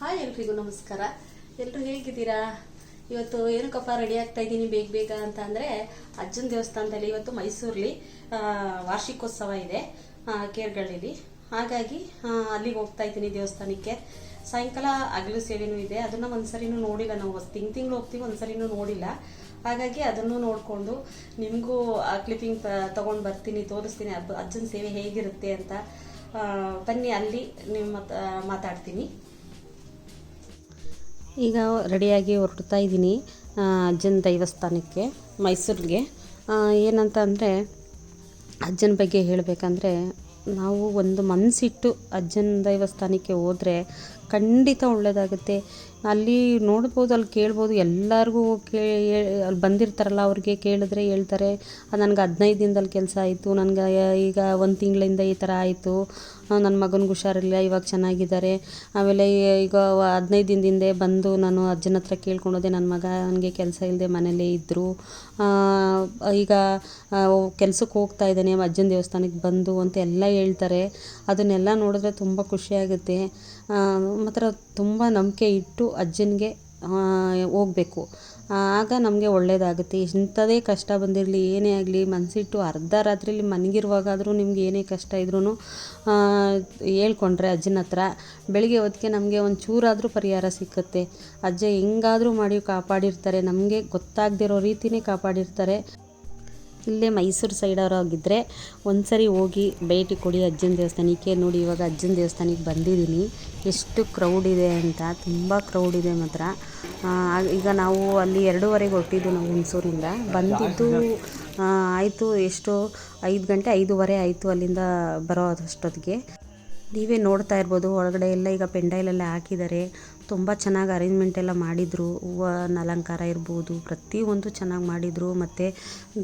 Hi ಎಲ್ರಿಗೂ ನಮಸ್ಕಾರ. ಎಲ್ಲರೂ ಹೇಗಿದ್ದೀರಾ? ಇವತ್ತು ಏನಕ್ಕಪ್ಪ ರೆಡಿ ಆಗ್ತಾ ಇದ್ದೀನಿ ಬೇಗ ಅಂತ ಅಂದರೆ, ಅಜ್ಜನ ದೇವಸ್ಥಾನದಲ್ಲಿ ಇವತ್ತು ಮೈಸೂರಲ್ಲಿ ವಾರ್ಷಿಕೋತ್ಸವ ಇದೆ ಕೇರ್ಗಳ್ಳಿಲಿ. ಹಾಗಾಗಿ ಅಲ್ಲಿಗೆ ಹೋಗ್ತಾ ಇದ್ದೀನಿ ದೇವಸ್ಥಾನಕ್ಕೆ. ಸಾಯಂಕಾಲ ಹಗಲು ಸೇವೆನೂ ಇದೆ. ಅದನ್ನು ಒಂದ್ಸರಿನೂ ನೋಡಿಲ್ಲ ನಾವು. ತಿಂಗಳು ಹೋಗ್ತೀವಿ, ಒಂದ್ಸರಿನೂ ನೋಡಿಲ್ಲ. ಹಾಗಾಗಿ ಅದನ್ನು ನೋಡಿಕೊಂಡು ನಿಮಗೂ ಕ್ಲಿಪ್ಪಿಂಗ್ ತಗೊಂಡು ಬರ್ತೀನಿ, ತೋರಿಸ್ತೀನಿ ಅಜ್ಜನ ಸೇವೆ ಹೇಗಿರುತ್ತೆ ಅಂತ. ಬನ್ನಿ, ಅಲ್ಲಿ ನಿಮ್ಮ ಮಾತಾಡ್ತೀನಿ. ಈಗ ರೆಡಿಯಾಗಿ ಹೊರಡ್ತಾ ಇದ್ದೀನಿ ಅಜ್ಜನ ದೇವಸ್ಥಾನಕ್ಕೆ ಮೈಸೂರಿಗೆ. ಏನಂತ ಅಂದರೆ, ಅಜ್ಜನ ಬಗ್ಗೆ ಹೇಳಬೇಕಂದ್ರೆ, ನಾವು ಒಂದು ಮನಸ್ಸಿಟ್ಟು ಅಜ್ಜನ ದೇವಸ್ಥಾನಕ್ಕೆ ಹೋದರೆ ಖಂಡಿತ ಒಳ್ಳೆಯದಾಗುತ್ತೆ. ಅಲ್ಲಿ ನೋಡ್ಬೋದು, ಅಲ್ಲಿ ಕೇಳ್ಬೋದು. ಎಲ್ಲರಿಗೂ ಅಲ್ಲಿ ಬಂದಿರ್ತಾರಲ್ಲ, ಅವ್ರಿಗೆ ಕೇಳಿದ್ರೆ ಹೇಳ್ತಾರೆ, ನನಗೆ 15 ದಿನದಲ್ಲಿ ಕೆಲಸ ಆಯಿತು, ನನಗೆ ಈಗ 1 ತಿಂಗಳಿಂದ ಈ ಥರ ಆಯಿತು, ನನ್ನ ಮಗನಿಗೆ ಹುಷಾರಿಲ್ಲ, ಇವಾಗ ಚೆನ್ನಾಗಿದ್ದಾರೆ. ಆಮೇಲೆ ಈಗ 15 ದಿನದಿಂದ ಬಂದು ನಾನು ಅಜ್ಜನ ಹತ್ರ ಕೇಳ್ಕೊಂಡೋದೆ, ನನ್ನ ಮಗ ನನಗೆ ಕೆಲಸ ಇಲ್ಲದೆ ಮನೇಲೇ ಇದ್ದರು, ಈಗ ಕೆಲಸಕ್ಕೆ ಹೋಗ್ತಾ ಇದ್ದಾನೆ ಅಜ್ಜನ ದೇವಸ್ಥಾನಕ್ಕೆ ಬಂದು ಅಂತ ಎಲ್ಲ ಹೇಳ್ತಾರೆ. ಅದನ್ನೆಲ್ಲ ನೋಡಿದ್ರೆ ತುಂಬ ಖುಷಿಯಾಗುತ್ತೆ. ಮಾತ್ರ ತುಂಬ ನಂಬಿಕೆ ಇಟ್ಟು ಅಜ್ಜನಿಗೆ ಹೋಗಬೇಕು, ಆಗ ನಮಗೆ ಒಳ್ಳೆಯದಾಗುತ್ತೆ. ಇಂಥದೇ ಕಷ್ಟ ಬಂದಿರಲಿ, ಏನೇ ಆಗಲಿ, ಮನಸ್ಸಿಟ್ಟು ಅರ್ಧ ರಾತ್ರಿಲಿ ಮನಗಿರುವಾಗಾದರೂ ನಿಮ್ಗೆ ಏನೇ ಕಷ್ಟ ಇದ್ರೂ ಹೇಳ್ಕೊಂಡ್ರೆ ಅಜ್ಜನ ಹತ್ರ, ಬೆಳಿಗ್ಗೆ ಹೊತ್ತಿಗೆ ನಮಗೆ ಒಂದು ಚೂರಾದರೂ ಪರಿಹಾರ ಸಿಕ್ಕುತ್ತೆ. ಅಜ್ಜ ಹೆಂಗಾದರೂ ಮಾಡಿ ಕಾಪಾಡಿರ್ತಾರೆ, ನಮಗೆ ಗೊತ್ತಾಗದಿರೋ ರೀತಿಯೇ ಕಾಪಾಡಿರ್ತಾರೆ. ಇಲ್ಲೇ ಮೈಸೂರು ಸೈಡವರಾಗಿದ್ದರೆ ಒಂದ್ಸರಿ ಹೋಗಿ ಭೇಟಿ ಕೊಡಿ ಅಜ್ಜನ ದೇವಸ್ಥಾನಕ್ಕೆ. ನೋಡಿ, ಇವಾಗ ಅಜ್ಜನ ದೇವಸ್ಥಾನಕ್ಕೆ ಬಂದಿದ್ದೀನಿ. ಎಷ್ಟು ಕ್ರೌಡ್ ಇದೆ ಅಂತ, ತುಂಬ ಕ್ರೌಡ್ ಇದೆ ಮಾತ್ರ. ಈಗ ನಾವು ಅಲ್ಲಿ 2:30ಗೆ ಹೊರಟಿದ್ದು ನಾವು ಹುಣಸೂರಿಂದ. ಬಂದಿದ್ದು ಆಯಿತು ಎಷ್ಟು 5 ಗಂಟೆ 5:15 ಆಯಿತು ಅಲ್ಲಿಂದ ಬರೋ ಅಷ್ಟೊತ್ತಿಗೆ. ನೀವೇ ನೋಡ್ತಾ ಇರ್ಬೋದು, ಒಳಗಡೆ ಎಲ್ಲ ಈಗ ಪೆಂಡಾಲೆಲ್ಲ ಹಾಕಿದ್ದಾರೆ. ತುಂಬ ಚೆನ್ನಾಗಿ ಅರೇಂಜ್ಮೆಂಟ್ ಎಲ್ಲ ಮಾಡಿದರು. ಹೂವಿನ ಅಲಂಕಾರ ಇರ್ಬೋದು, ಪ್ರತಿಯೊಂದು ಚೆನ್ನಾಗಿ ಮಾಡಿದರು. ಮತ್ತು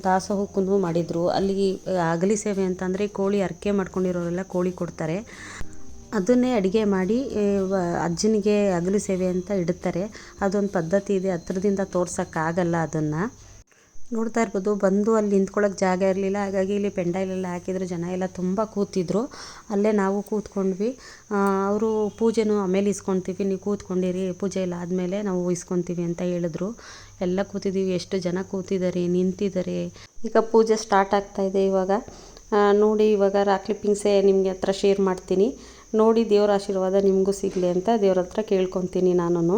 ದಾಸೋಹಕ್ಕೂ ಮಾಡಿದರು. ಅಲ್ಲಿ ಅಗಲಿ ಸೇವೆ ಅಂತಂದರೆ ಕೋಳಿ ಹರಕೆ ಮಾಡ್ಕೊಂಡಿರೋರೆಲ್ಲ ಕೋಳಿ ಕೊಡ್ತಾರೆ. ಅದನ್ನೇ ಅಡುಗೆ ಮಾಡಿ ಅಜ್ಜನಿಗೆ ಅಗಲಿ ಸೇವೆ ಅಂತ ಇಡ್ತಾರೆ. ಅದೊಂದು ಪದ್ಧತಿ ಇದೆ, ಹತ್ರದಿಂದ ತೋರ್ಸೋಕ್ಕಾಗಲ್ಲ. ಅದನ್ನು ನೋಡ್ತಾ ಇರ್ಬೋದು. ಬಂದು ಅಲ್ಲಿ ನಿಂತ್ಕೊಳ್ಳೋಕೆ ಜಾಗ ಇರಲಿಲ್ಲ, ಹಾಗಾಗಿ ಇಲ್ಲಿ ಪೆಂಡಾಲೆಲ್ಲ ಹಾಕಿದ್ರು. ಜನ ಎಲ್ಲ ತುಂಬ ಕೂತಿದ್ರು. ಅಲ್ಲೇ ನಾವು ಕೂತ್ಕೊಂಡ್ವಿ. ಅವರು ಪೂಜೆನೂ ಆಮೇಲೆ ಇಸ್ಕೊಳ್ತೀವಿ, ನೀವು ಕೂತ್ಕೊಂಡಿರಿ, ಪೂಜೆ ಎಲ್ಲ ಆದಮೇಲೆ ನಾವು ಇಸ್ಕೊತೀವಿ ಅಂತ ಹೇಳಿದ್ರು. ಎಲ್ಲ ಕೂತಿದ್ದೀವಿ. ಎಷ್ಟು ಜನ ಕೂತಿದ್ದಾರೆ, ನಿಂತಿದ್ದಾರೆ. ಈಗ ಪೂಜೆ ಸ್ಟಾರ್ಟ್ ಆಗ್ತಾಯಿದೆ ಇವಾಗ. ನೋಡಿ, ಇವಾಗ ಕ್ಲಿಪ್ಪಿಂಗ್ಸೇ ನಿಮಗೆ ಹತ್ರ ಶೇರ್ ಮಾಡ್ತೀನಿ. ನೋಡಿ, ದೇವರ ಆಶೀರ್ವಾದ ನಿಮಗೂ ಸಿಗಲಿ ಅಂತ ದೇವ್ರ ಹತ್ರ ಕೇಳ್ಕೊತೀನಿ ನಾನು.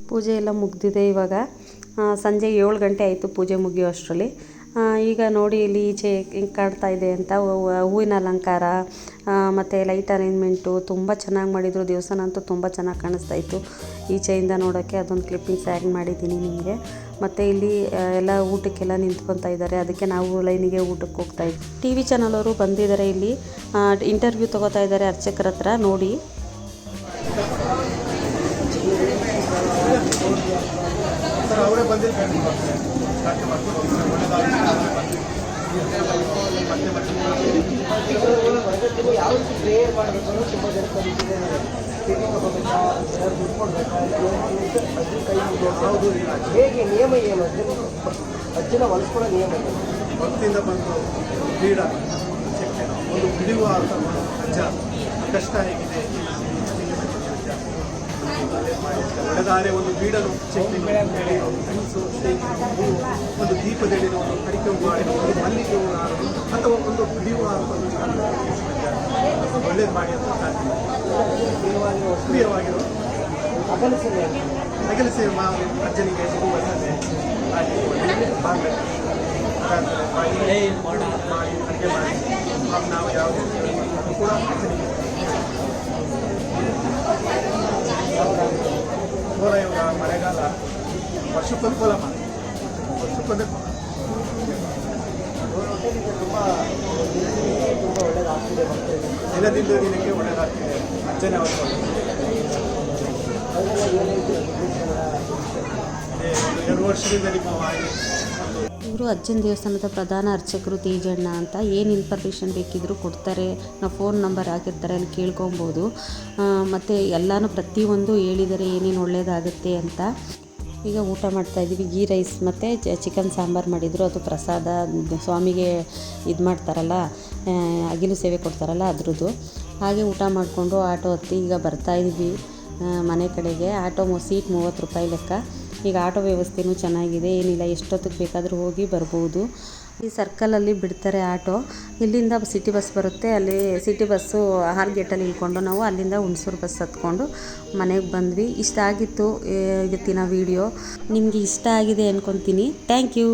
ಪೂಜೆ ಎಲ್ಲ ಮುಗಿದಿದೆ. ಇವಾಗ ಸಂಜೆ 7 ಗಂಟೆ ಆಯಿತು ಪೂಜೆ ಮುಗಿಯೋ ಅಷ್ಟರಲ್ಲಿ. ಈಗ ನೋಡಿ, ಇಲ್ಲಿ ಈಚೆ ಹಿಂಗೆ ಕಾಣ್ತಾ ಇದೆ ಅಂತ ಹೂವಿನ ಅಲಂಕಾರ ಮತ್ತು ಲೈಟ್ ಅರೇಂಜ್ಮೆಂಟು ತುಂಬ ಚೆನ್ನಾಗಿ ಮಾಡಿದರು. ದೇವಸ್ಥಾನ ಅಂತೂ ತುಂಬ ಚೆನ್ನಾಗಿ ಕಾಣಿಸ್ತಾ ಇತ್ತು ಈಚೆಯಿಂದ ನೋಡೋಕ್ಕೆ. ಅದೊಂದು ಕ್ಲಿಪ್ಪಿಂಗ್ಸ್ ಆ್ಯಡ್ ಮಾಡಿದ್ದೀನಿ ನಿಮಗೆ. ಮತ್ತು ಇಲ್ಲಿ ಎಲ್ಲ ಊಟಕ್ಕೆಲ್ಲ ನಿಂತ್ಕೊತಾ ಇದ್ದಾರೆ. ಅದಕ್ಕೆ ನಾವು ಲೈನಿಗೆ ಊಟಕ್ಕೆ ಹೋಗ್ತಾ ಇದ್ವಿ. TV ಚಾನಲವರು ಬಂದಿದ್ದಾರೆ. ಇಲ್ಲಿ ಇಂಟರ್ವ್ಯೂ ತೊಗೋತಾ ಇದ್ದಾರೆ ಅರ್ಚಕರ ಹತ್ರ. ನೋಡಿ, ಅವರೇ ಬಂದಿರ್ತಾರೆ. ಯಾವ ರೀತಿ ಪ್ರೇಯರ್ ಮಾಡಬೇಕು ಅನ್ನೋ ತುಂಬ ಜನ ಕಲಿತಿದೆ. ದುಡ್ಡು ಕೊಡಬೇಕಾ, ಅಜ್ಜನ ಕೈ ಯಾವುದು ಹೇಗೆ ನಿಯಮ ಏನು, ಅಜ್ಜನ ಹೊಲಿಸ್ಕೊಳ್ಳೋ ನಿಯಮ ಏನು? ಭಕ್ತಿಯಿಂದ ಬಂದು ಕ್ರೀಡ ಒಂದು ಬಿಡುವ ಅಜ್ಜ ಕಷ್ಟ ಹೇಗಿದೆ, ಒಡೆದಾರೆ ಒಂದು ಬೀಡಲು ಒಂದು ದೀಪದಲ್ಲಿನ ಒಂದು ಕಡಿಕೆ ಒಂದು ಮಲ್ಲಿಗೆ ಅಥವಾ ಒಂದು ಬಿಡುವ ಒಳ್ಳೇದು ಮಾಡಿ ಅಂತ ಪ್ರಿಯವಾಗಿರೋ ಅಗಲ ಸೇವೆ ಅಗಲ ಸೇವೆ ಅಜ್ಜನಿಗೆ ಸಿಗುವ ಸಭೆ ಹಾಗೆ ಮಾಡಬೇಕು. ಅದಾದಮೇಲೆ ಮಾಡಿ ಅಡುಗೆ ಮಾಡಿ ನಾವು ಯಾವುದೇ ಅದು ಕೂಡ ಅಜ್ಜನಿಗೆ ಘೋರಯುಗ ಮಳೆಗಾಲ ವರ್ಷಕ್ಕೊಂದು ಕೋಲ ಮಾಡಿ ವರ್ಷಕ್ಕೊಂದೇ ಕೋಲ ತುಂಬ ಒಳ್ಳೆಯದಾಗ್ತಿದೆ. ದಿನದಿಂದ ದಿನಕ್ಕೆ ಒಳ್ಳೆಯದಾಗ್ತಿದೆ. ಅಜ್ಜನ ಅವರು 2 ವರ್ಷದಿಂದ ನಿಮ್ಮ ಇವರು ಅಜ್ಜನ ದೇವಸ್ಥಾನದ ಪ್ರಧಾನ ಅರ್ಚಕರು ತೇಜಣ್ಣ ಅಂತ. ಏನು ಇನ್ಫಾರ್ಮೇಷನ್ ಬೇಕಿದ್ದರೂ ಕೊಡ್ತಾರೆ. ನಾವು ಫೋನ್ ನಂಬರ್ ಹಾಕಿರ್ತಾರೆ, ಅಲ್ಲಿ ಕೇಳ್ಕೊಬೋದು. ಮತ್ತು ಎಲ್ಲನೂ ಪ್ರತಿಯೊಂದು ಹೇಳಿದ್ದಾರೆ ಏನೇನು ಒಳ್ಳೆಯದಾಗುತ್ತೆ ಅಂತ. ಈಗ ಊಟ ಮಾಡ್ತಾಯಿದ್ದೀವಿ. ಗೀ ರೈಸ್ ಮತ್ತು ಚಿಕನ್ ಸಾಂಬಾರು ಮಾಡಿದರು. ಅದು ಪ್ರಸಾದ ಸ್ವಾಮಿಗೆ ಇದು ಮಾಡ್ತಾರಲ್ಲ, ಅಗಿಲು ಸೇವೆ ಕೊಡ್ತಾರಲ್ಲ ಅದ್ರದ್ದು. ಹಾಗೆ ಊಟ ಮಾಡಿಕೊಂಡು ಆಟೋ ಹತ್ತಿ ಈಗ ಬರ್ತಾಯಿದ್ವಿ ಮನೆ ಕಡೆಗೆ. ಆಟೋ ಸೀಟ್ 30 ರೂಪಾಯಿ ಲೆಕ್ಕ. ಈಗ ಆಟೋ ವ್ಯವಸ್ಥೆನೂ ಚೆನ್ನಾಗಿದೆ, ಏನಿಲ್ಲ, ಎಷ್ಟೊತ್ತಿಗೆ ಬೇಕಾದರೂ ಹೋಗಿ ಬರ್ಬೋದು. ಈ ಸರ್ಕಲಲ್ಲಿ ಬಿಡ್ತಾರೆ ಆಟೋ. ಇಲ್ಲಿಂದ ಸಿಟಿ ಬಸ್ ಬರುತ್ತೆ. ಅಲ್ಲಿ ಸಿಟಿ ಬಸ್ಸು ಆರ್ ಗೇಟಲ್ಲಿ ಇಳ್ಕೊಂಡು ನಾವು ಅಲ್ಲಿಂದ ಹುಣಸೂರು ಬಸ್ ಹತ್ಕೊಂಡು ಮನೆಗೆ ಬಂದ್ವಿ. ಇಷ್ಟ ಆಗಿತ್ತು ಇವತ್ತಿನ ವೀಡಿಯೋ. ನಿಮಗೆ ಇಷ್ಟ ಆಗಿದೆ ಅಂದ್ಕೊತೀನಿ. Thank you.